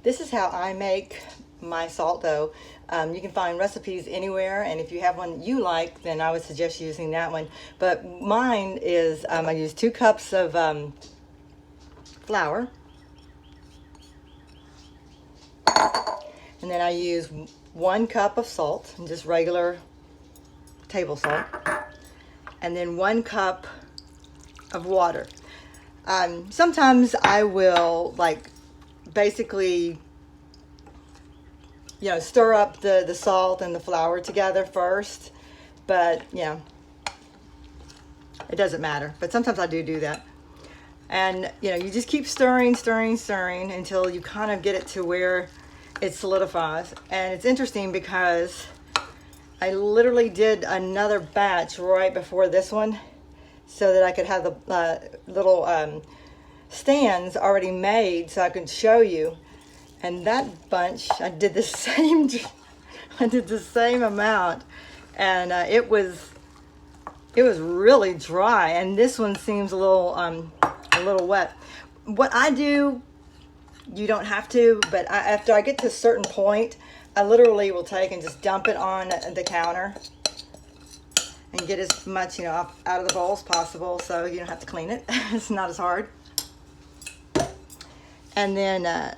this is how I make my salt dough. You can find recipes anywhere, and if you have one you like, then I would suggest using that one. But mine is, I use 2 cups of flour, and then I use 1 cup of salt, just regular table salt, and then 1 cup of water. Sometimes I will basically stir up the salt and the flour together first, but it doesn't matter. But sometimes I do that. And you just keep stirring until you kind of get it to where it solidifies. And it's interesting because I literally did another batch right before this one so that I could have the little stands already made so I could show you. And that bunch, I did the same amount, and it was really dry. And this one seems a little wet. What I do, you don't have to, but after I get to a certain point, I literally will take and just dump it on the counter and get as much out of the bowl as possible, so you don't have to clean it. It's not as hard. And then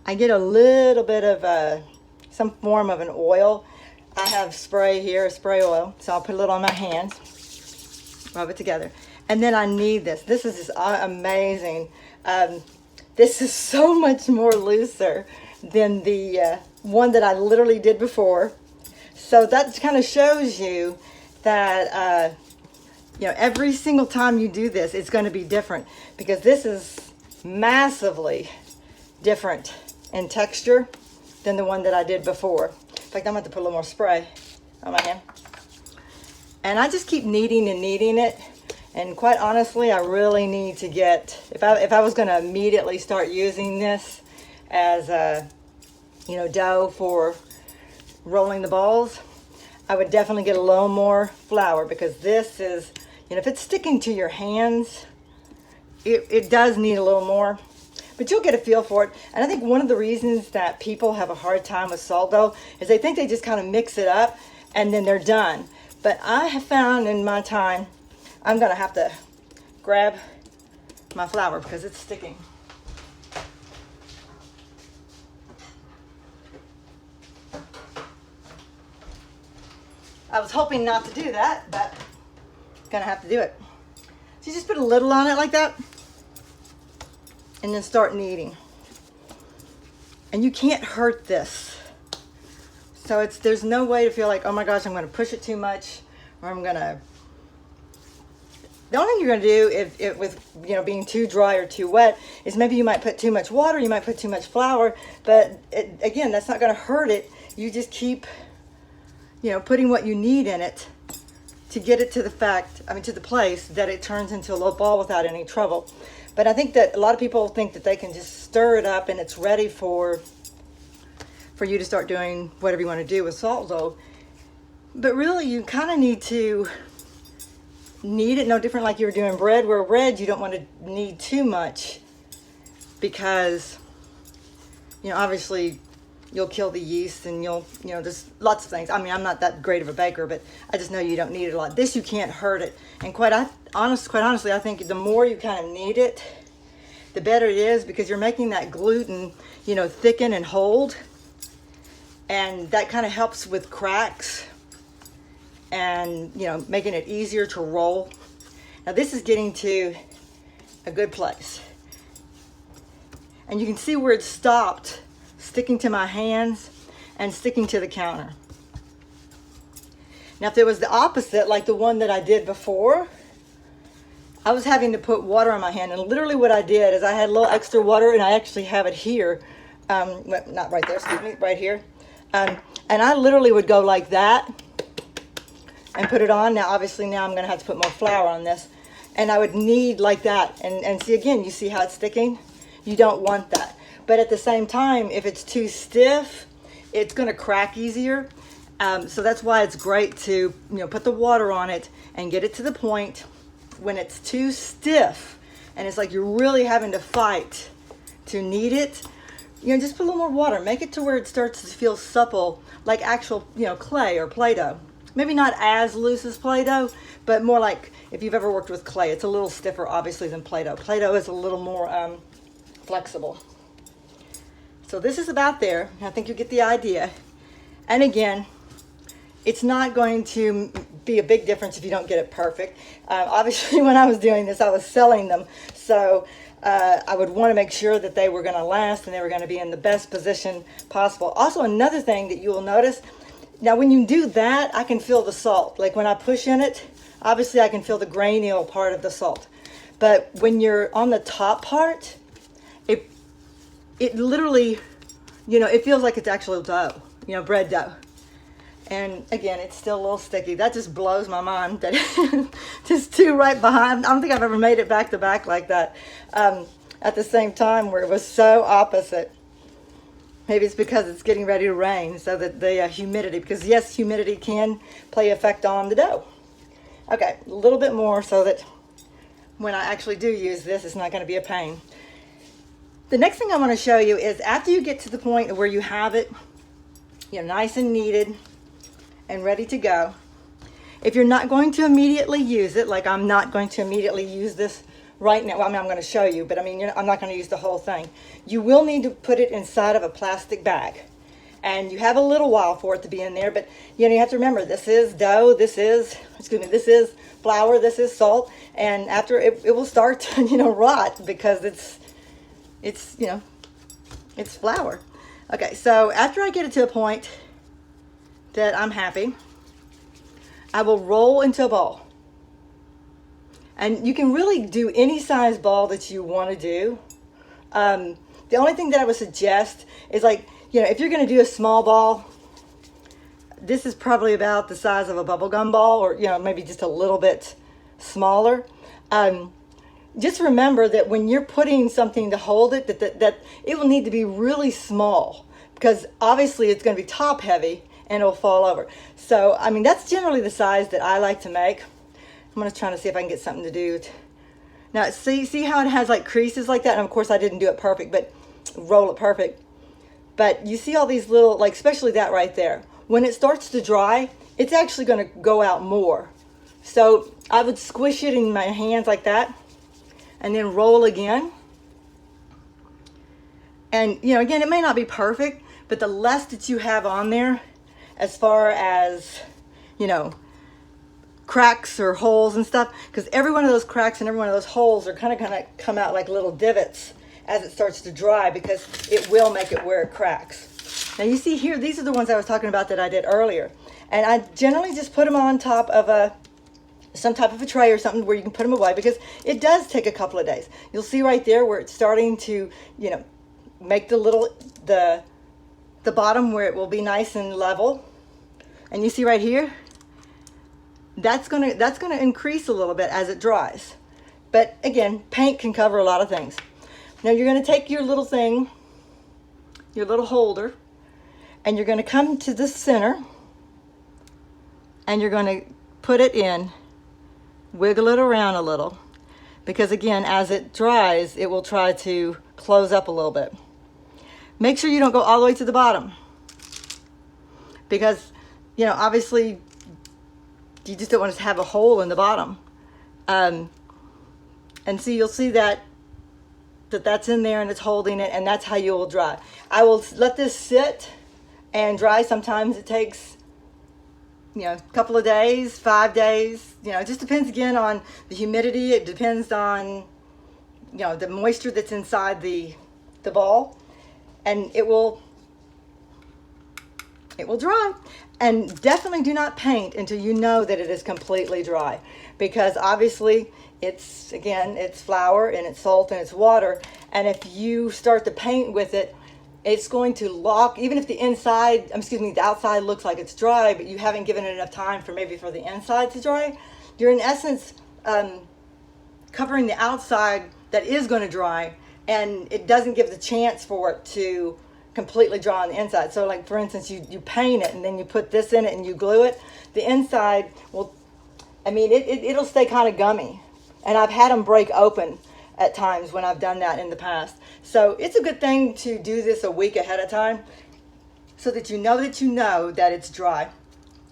I get a little bit of some form of an oil. I have spray here, spray oil, so I'll put a little on my hands, rub it together. And then I knead this. This is just amazing. This is so much more looser than the one that I literally did before. So that kind of shows you that every single time you do this, it's going to be different, because this is massively different in texture than the one that I did before. In fact, I'm going to put a little more spray on my hand. And I just keep kneading and kneading it. And quite honestly, I really need to get, if I was going to immediately start using this as a dough for rolling the balls, I would definitely get a little more flour, because this is, if it's sticking to your hands, it does need a little more. But you'll get a feel for it. And I think one of the reasons that people have a hard time with salt dough is they think they just kind of mix it up and then they're done. But I have found in my time, I'm going to have to grab my flour because it's sticking. I was hoping not to do that, but I'm going to have to do it. So you just put a little on it like that, and then start kneading. And you can't hurt this. So there's no way to feel like, oh my gosh, I'm going to push it too much, or I'm going to. The only thing you're going to do if with being too dry or too wet is maybe you might put too much water, you might put too much flour, but again, that's not going to hurt it. You just keep putting what you need in it to get it to the place that it turns into a little ball without any trouble. But I think that a lot of people think that they can just stir it up and it's ready for you to start doing whatever you want to do with salt dough. But really, you kind of need to knead it no different like you were doing bread, where bread you don't want to knead too much because, obviously you'll kill the yeast and there's lots of things. I mean, I'm not that great of a baker, but I just know you don't knead it a lot. This, you can't hurt it. And quite honestly, I think the more you kind of knead it, the better it is, because you're making that gluten, thicken and hold. And that kind of helps with cracks and, making it easier to roll. Now this is getting to a good place. And you can see where it stopped sticking to my hands and sticking to the counter. Now if it was the opposite, like the one that I did before, I was having to put water on my hand, and literally what I did is I had a little extra water, and I actually have it here, not right there, excuse me, right here, and I literally would go like that and put it on. Now obviously now I'm going to have to put more flour on this, and I would knead like that, and see, again, you see how it's sticking? You don't want that. But at the same time, if it's too stiff, it's going to crack easier. So that's why it's great to put the water on it and get it to the point when it's too stiff and it's like you're really having to fight to knead it. just put a little more water. Make it to where it starts to feel supple, like actual, clay or Play-Doh. Maybe not as loose as Play-Doh, but more like if you've ever worked with clay. It's a little stiffer, obviously, than Play-Doh. Play-Doh is a little more flexible. So this is about there. I think you get the idea. And again, it's not going to be a big difference if you don't get it perfect. Obviously, when I was doing this, I was selling them. So I would want to make sure that they were going to last and they were going to be in the best position possible. Also, another thing that you will notice, now when you do that, I can feel the salt. Like when I push in it, obviously I can feel the granular part of the salt. But when you're on the top part, it literally, it feels like it's actual dough, bread dough. And again, it's still a little sticky. That just blows my mind that just two right behind. I don't think I've ever made it back to back like that at the same time where it was so opposite. Maybe it's because it's getting ready to rain, so that the humidity, because yes, humidity can play effect on the dough. Okay, a little bit more so that when I actually do use this, it's not going to be a pain. The next thing I want to show you is after you get to the point where you have it, nice and kneaded and ready to go. If you're not going to immediately use it, like I'm not going to immediately use this right now. Well, I'm going to show you, but I'm not going to use the whole thing. You will need to put it inside of a plastic bag. And you have a little while for it to be in there, but you have to remember, this is dough, this is flour, this is salt, and after it will start to, rot because it's flour. Okay, so after I get it to a point that I'm happy, I will roll into a ball. And you can really do any size ball that you want to do. The only thing that I would suggest is if you're going to do a small ball, this is probably about the size of a bubble gum ball, or maybe just a little bit smaller. Just remember that when you're putting something to hold it, that it will need to be really small, because obviously it's going to be top heavy and it'll fall over. So, that's generally the size that I like to make. I'm going to try to see if I can get something to do. Now, see how it has creases like that? And of course I didn't do it perfect, but roll it perfect. But you see all these little, especially that right there. When it starts to dry, it's actually going to go out more. So I would squish it in my hands like that and then roll again. And, again, it may not be perfect, but the less that you have on there, as far as, cracks or holes and stuff, because every one of those cracks and every one of those holes are kind of going to come out like little divots as it starts to dry, because it will make it where it cracks. Now you see here, these are the ones I was talking about that I did earlier. And I generally just put them on top of some type of a tray or something where you can put them away, because it does take a couple of days. You'll see right there where it's starting to, make the bottom where it will be nice and level. And you see right here, that's gonna increase a little bit as it dries. But again, paint can cover a lot of things. Now you're gonna take your little thing, your little holder, and you're gonna come to the center, and you're gonna put it in, wiggle it around a little, because again, as it dries, it will try to close up a little bit. Make sure you don't go all the way to the bottom, because obviously you just don't want to have a hole in the bottom. And so you'll see that's in there and it's holding it, and that's how you will dry. I will let this sit and dry. Sometimes it takes a couple of days, 5 days, it just depends again on the humidity. It depends on the moisture that's inside the ball, and it will dry. And definitely do not paint until you know that it is completely dry, because obviously it's flour and it's salt and it's water, and if you start to paint with it, it's going to lock. Even if the outside looks like it's dry, but you haven't given it enough time for the inside to dry, you're in essence covering the outside that is going to dry, and it doesn't give the chance for it to completely dry on the inside. So for instance, you paint it and then you put this in it and you glue it, the inside will, it'll stay kind of gummy. And I've had them break open at times when I've done that in the past. So it's a good thing to do this a week ahead of time so that you know that it's dry.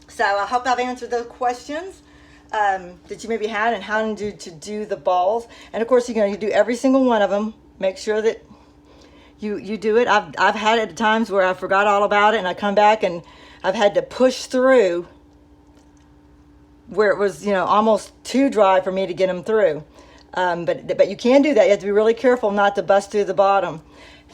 So I hope I've answered those questions that you maybe had and how to do the balls. And of course, you do every single one of them. Make sure that you do it. I've had it at times where I forgot all about it and I come back and I've had to push through where it was, almost too dry for me to get them through. But you can do that. You have to be really careful not to bust through the bottom.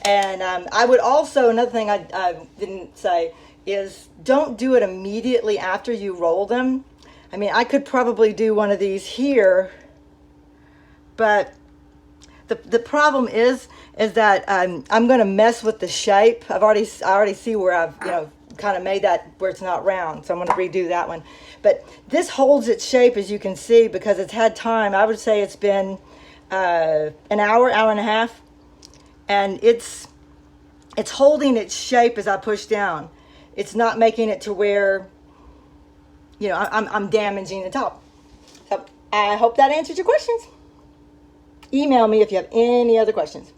And I would also, another thing I didn't say is don't do it immediately after you roll them. I mean, I could probably do one of these here, but the problem is that I'm going to mess with the shape. I already see where I've kind of made that where it's not round, so I'm going to redo that one. But this holds its shape, as you can see, because it's had time. I would say it's been an hour and a half, and it's holding its shape as I push down. It's not making it to where I'm damaging the top. So I hope that answers your questions. Email me if you have any other questions.